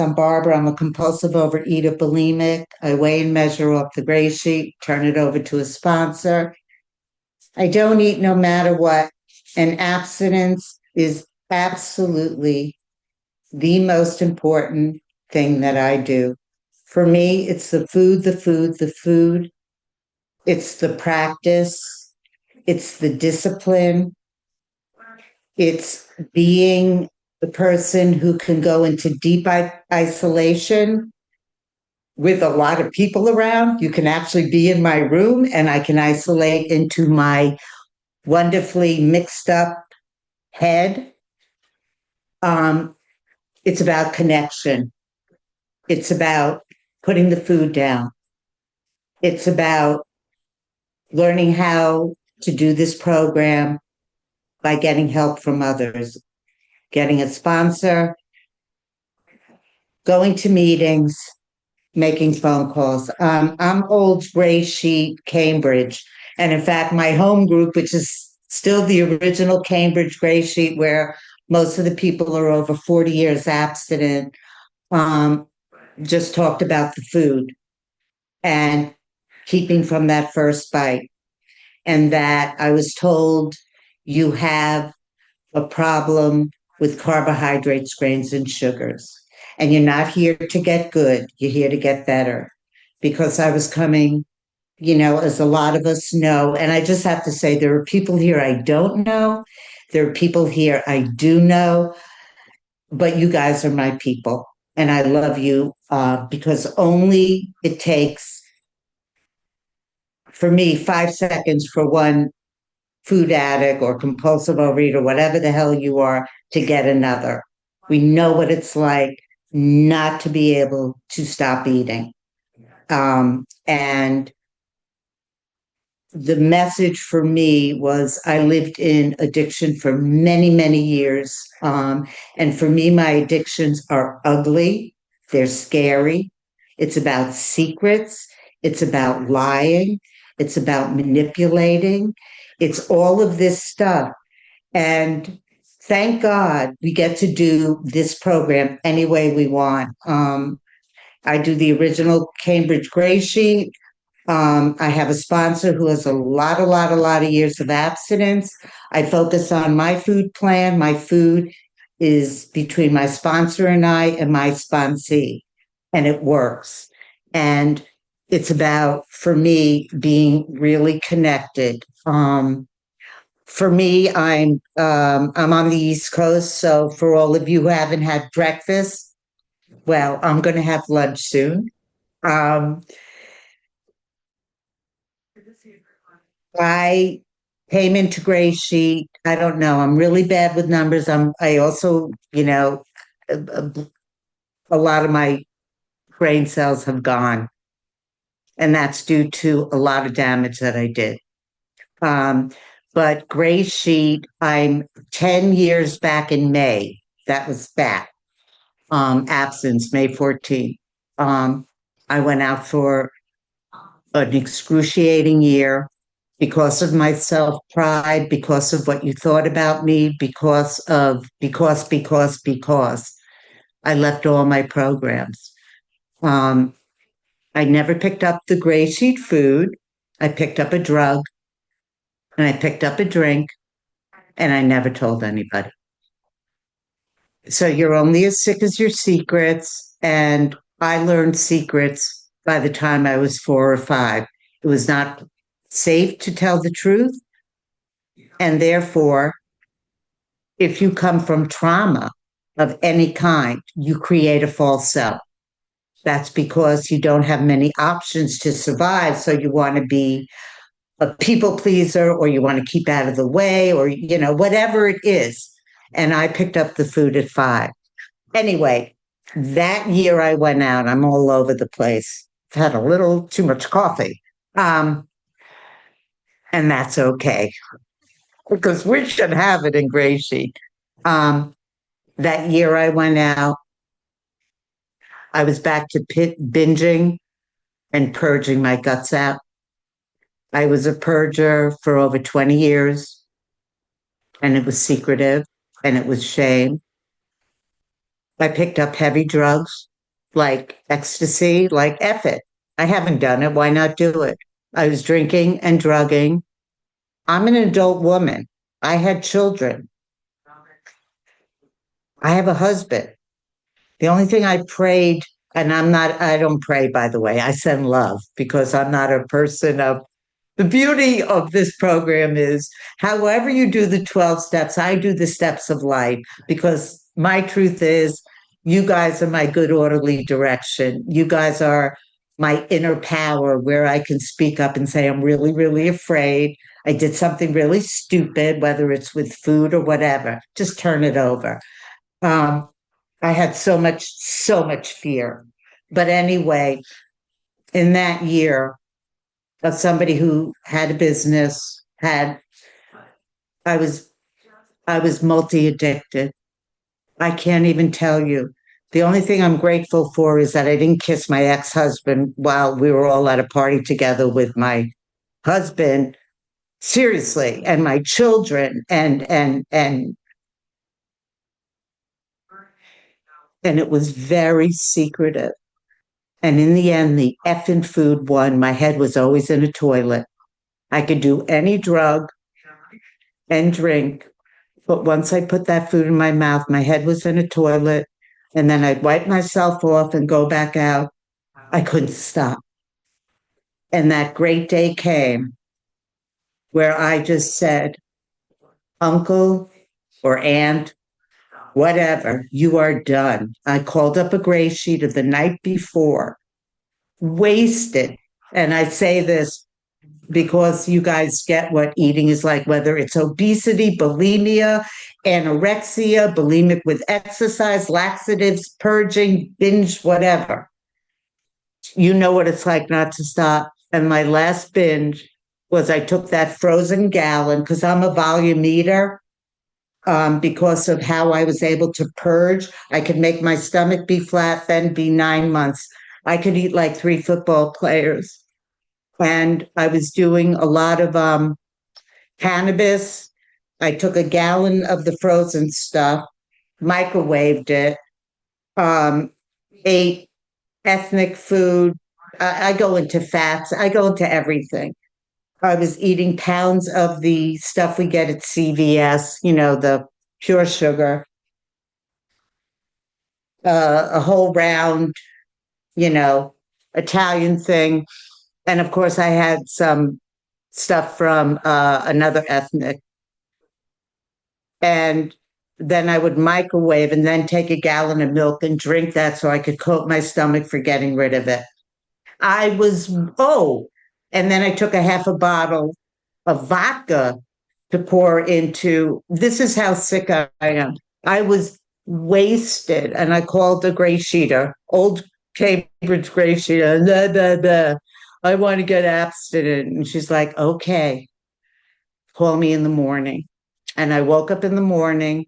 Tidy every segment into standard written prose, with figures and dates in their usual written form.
I'm Barbara. I'm a compulsive overeater, bulimic. I weigh and measure off the gray sheet, turn it over to a sponsor. I don't eat no matter what. And abstinence is absolutely the most important thing that I do. For me, it's the food, the food, the food. It's the practice. It's the discipline. It's being the person who can go into deep isolation with a lot of people around. You can actually be in my room and I can isolate into my wonderfully mixed up head. It's about connection. It's about putting the food down. It's about learning how to do this program by getting help from others, getting a sponsor, going to meetings, making phone calls. I'm old gray sheet Cambridge. And in fact, my home group, which is still the original Cambridge gray sheet, where most of the people are over 40 years abstinent, just talked about the food and keeping from that first bite. And that I was told you have a problem with carbohydrates, grains, and sugars. And you're not here to get good, you're here to get better. Because I was coming, as a lot of us know, and I just have to say, there are people here I don't know, there are people here I do know, but you guys are my people. And I love you because only it takes, for me, 5 seconds for one food addict or compulsive overeater, whatever the hell you are, to get another. We know what it's like not to be able to stop eating. And the message for me was I lived in addiction for many, many years. And for me, my addictions are ugly. They're scary. It's about secrets. It's about lying. It's about manipulating. It's all of this stuff. And thank God we get to do this program any way we want. I do the original Cambridge Gray Sheet. I have a sponsor who has a lot of years of abstinence. I focus on my food plan. My food is between my sponsor and I and my sponsee, and it works. And it's about, for me, being really connected. For me, I'm on the East Coast, so for all of you who haven't had breakfast, well, I'm going to have lunch soon. I came into Gray Sheet. I don't know. I'm really bad with numbers. I also, a lot of my brain cells have gone, and that's due to a lot of damage that I did. But Gray Sheet, I'm 10 years back in May. That was back. Absence, May 14th. I went out for an excruciating year because of my self-pride, because of what you thought about me, because I left all my programs. I never picked up the Gray Sheet food. I picked up a drug and I picked up a drink and I never told anybody. So you're only as sick as your secrets. And I learned secrets by the time I was 4 or 5. It was not safe to tell the truth. And therefore, if you come from trauma of any kind, you create a false self. That's because you don't have many options to survive. So you want to be a people pleaser, or you want to keep out of the way, or, whatever it is. And I picked up the food at 5. Anyway, that year I went out. I'm all over the place. I've had a little too much coffee. And that's okay, because we should have it in Gray Sheet. That year I went out. I was back to binging and purging my guts out. I was a purger for over 20 years, and it was secretive, and it was shame. I picked up heavy drugs. like ecstasy, like F it. I haven't done it. Why not do it? I was drinking and drugging. I'm an adult woman. I had children. I have a husband. The only thing I prayed, and I don't pray, by the way, I send love because I'm not a person of, the beauty of this program is however you do the 12 steps, I do the steps of life because my truth is you guys are my good orderly direction. You guys are my inner power where I can speak up and say, I'm really, really afraid. I did something really stupid, whether it's with food or whatever, just turn it over. Um, I had so much fear. But anyway, in that year, of somebody who had a business, had I was I was multi addicted. I can't even tell you. The only thing I'm grateful for is that I didn't kiss my ex-husband while we were all at a party together with my husband, seriously, and my children, and it was very secretive. And in the end, the effing food won. My head was always in a toilet. I could do any drug and drink. But once I put that food in my mouth, my head was in a toilet, and then I'd wipe myself off and go back out. I couldn't stop. And that great day came where I just said, Uncle or Aunt, whatever, you are done. I called up a gray sheet of the night before, wasted. And I say this because you guys get what eating is like, whether it's obesity, bulimia, anorexia, bulimic with exercise, laxatives, purging, binge, whatever. You know what it's like not to stop. And my last binge was I took that frozen gallon because I'm a volume eater. Because of how I was able to purge, I could make my stomach be flat, then be 9 months. I could eat like three football players. And I was doing a lot of cannabis. I took a gallon of the frozen stuff, microwaved it, ate ethnic food. I go into fats, I go into everything. I was eating pounds of the stuff we get at CVS, the pure sugar, a whole round, you know, Italian thing. And of course, I had some stuff from another ethnic. And then I would microwave and then take a gallon of milk and drink that so I could coat my stomach for getting rid of it. I was, oh, and then I took a half a bottle of vodka to pour into, this is how sick I am. I was wasted and I called the gray sheeter, old Cambridge gray sheeter, blah, blah, blah. I want to get abstinent. And she's like, okay, call me in the morning. And I woke up in the morning.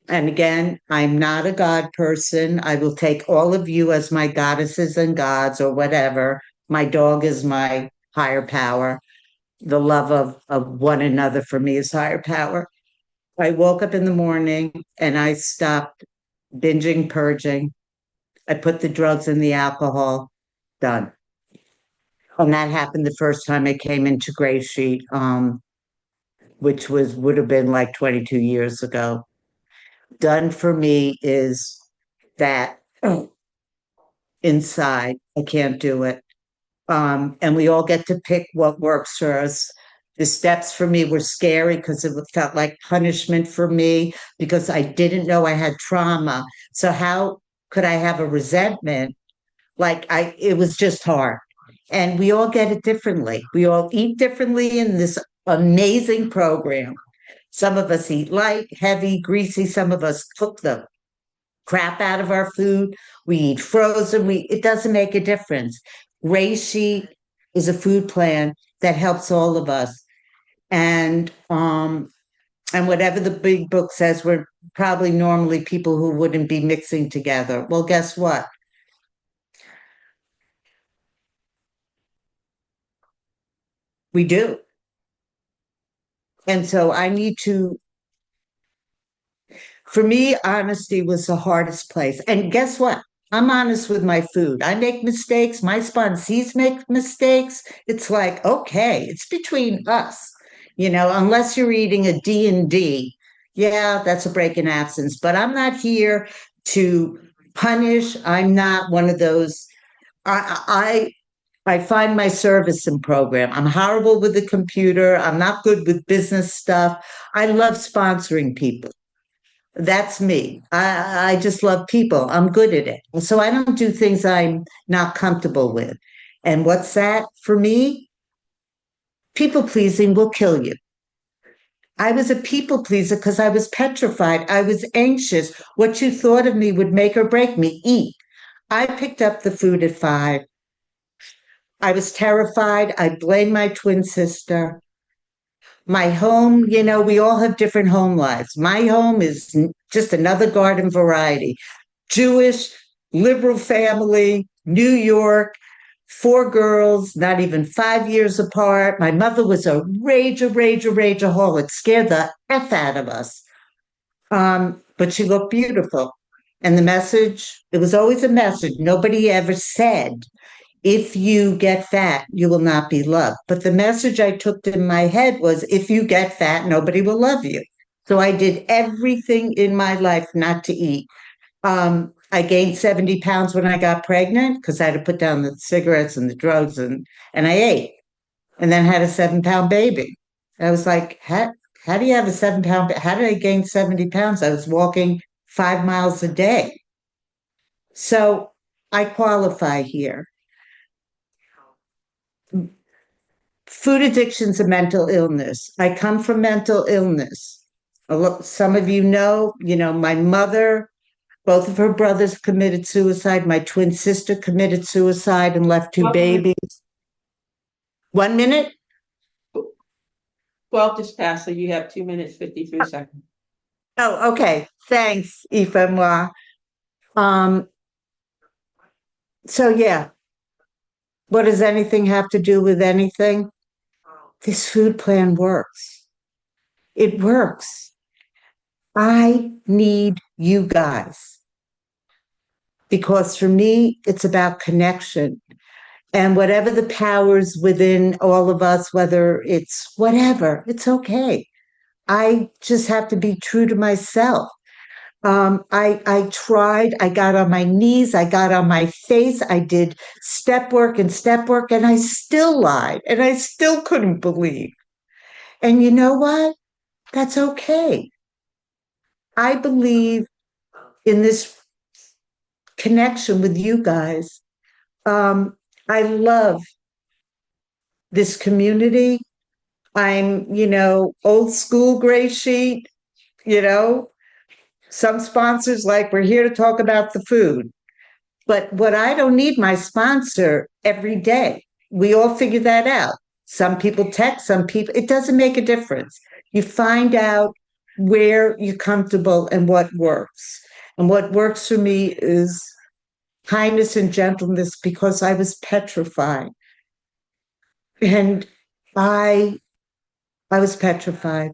And again, I'm not a God person. I will take all of you as my goddesses and gods or whatever. My dog is my higher power. The love of one another for me is higher power. I woke up in the morning and I stopped binging, purging. I put the drugs and the alcohol, done. And that happened the first time I came into Gray Sheet, which would have been like 22 years ago. Done for me is that inside, I can't do it. And we all get to pick what works for us. The steps for me were scary because it felt like punishment for me because I didn't know I had trauma. So how could I have a resentment? It was just hard. And we all get it differently. We all eat differently in this amazing program. Some of us eat light, heavy, greasy. Some of us cook the crap out of our food. We eat frozen. It doesn't make a difference. Gray Sheet is a food plan that helps all of us. And whatever the big book says, we're probably normally people who wouldn't be mixing together. Well, guess what? We do. And so I need to, for me, honesty was the hardest place. And guess what? I'm honest with my food. I make mistakes. My sponsees make mistakes. It's like, okay, it's between us. Unless you're eating a D&D, yeah, that's a break in absence. But I'm not here to punish. I'm not one of those. I find my service in program. I'm horrible with the computer. I'm not good with business stuff. I love sponsoring people. That's me. I just love people. I'm good at it. So I don't do things I'm not comfortable with. And what's that for me? People pleasing will kill you. I was a people pleaser because I was petrified. I was anxious. What you thought of me would make or break me. Eat. I picked up the food at 5. I was terrified. I blamed my twin sister. My home, we all have different home lives. My home is just another garden variety. Jewish, liberal family, New York, 4 girls, not even 5 years apart. My mother was a rageaholic, scared the F out of us. But she looked beautiful. And the message, it was always a message. Nobody ever said, if you get fat, you will not be loved. But the message I took in my head was, if you get fat, nobody will love you. So I did everything in my life not to eat. I gained 70 pounds when I got pregnant because I had to put down the cigarettes and the drugs, and I ate, and then had a 7 pound baby. I was like, how do you have a 7 pound? How did I gain 70 pounds? I was walking 5 miles a day. So I qualify here. Food addiction's a mental illness. I come from mental illness. Some of my mother, both of her brothers committed suicide. My twin sister committed suicide and left 2 babies. 1 minute? 12 just passed, so you have 2 minutes, 53 seconds. Oh, okay. Thanks, Ifemwa. Um, so yeah, what does anything have to do with anything? This food plan works. It works. I need you guys because for me, it's about connection. And whatever the powers within all of us, whether it's whatever, it's okay. I just have to be true to myself. I tried, I got on my knees, I got on my face, I did step work, and I still lied, and I still couldn't believe. And you know what? That's okay. I believe in this connection with you guys. I love this community. I'm, old school gray sheet, you know, some sponsors like we're here to talk about the food. But what I don't need my sponsor every day. We all figure that out. Some people text, some people, it doesn't make a difference. You find out where you're comfortable and what works. And what works for me is kindness and gentleness because I was petrified. And I I was petrified.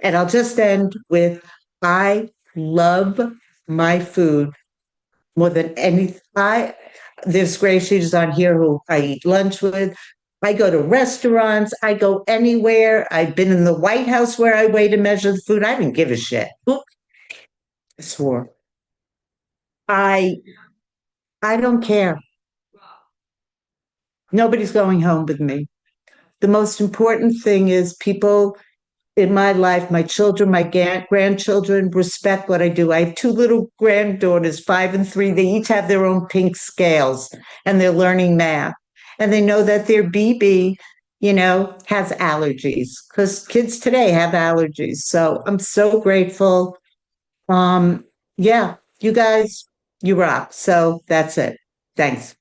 And I'll just end with I love my food more than anything. There's GreySheeters on here who I eat lunch with. I go to restaurants. I go anywhere. I've been in the White House where I weighed and measured the food. I didn't give a shit. Oop, I swore. I I don't care. Nobody's going home with me. The most important thing is people in my life, my children, my grandchildren respect what I do. I have 2 little granddaughters, 5 and 3. They each have their own pink scales and they're learning math. And they know that their BB, has allergies because kids today have allergies. So I'm so grateful. Yeah, you guys, you rock. So that's it. Thanks.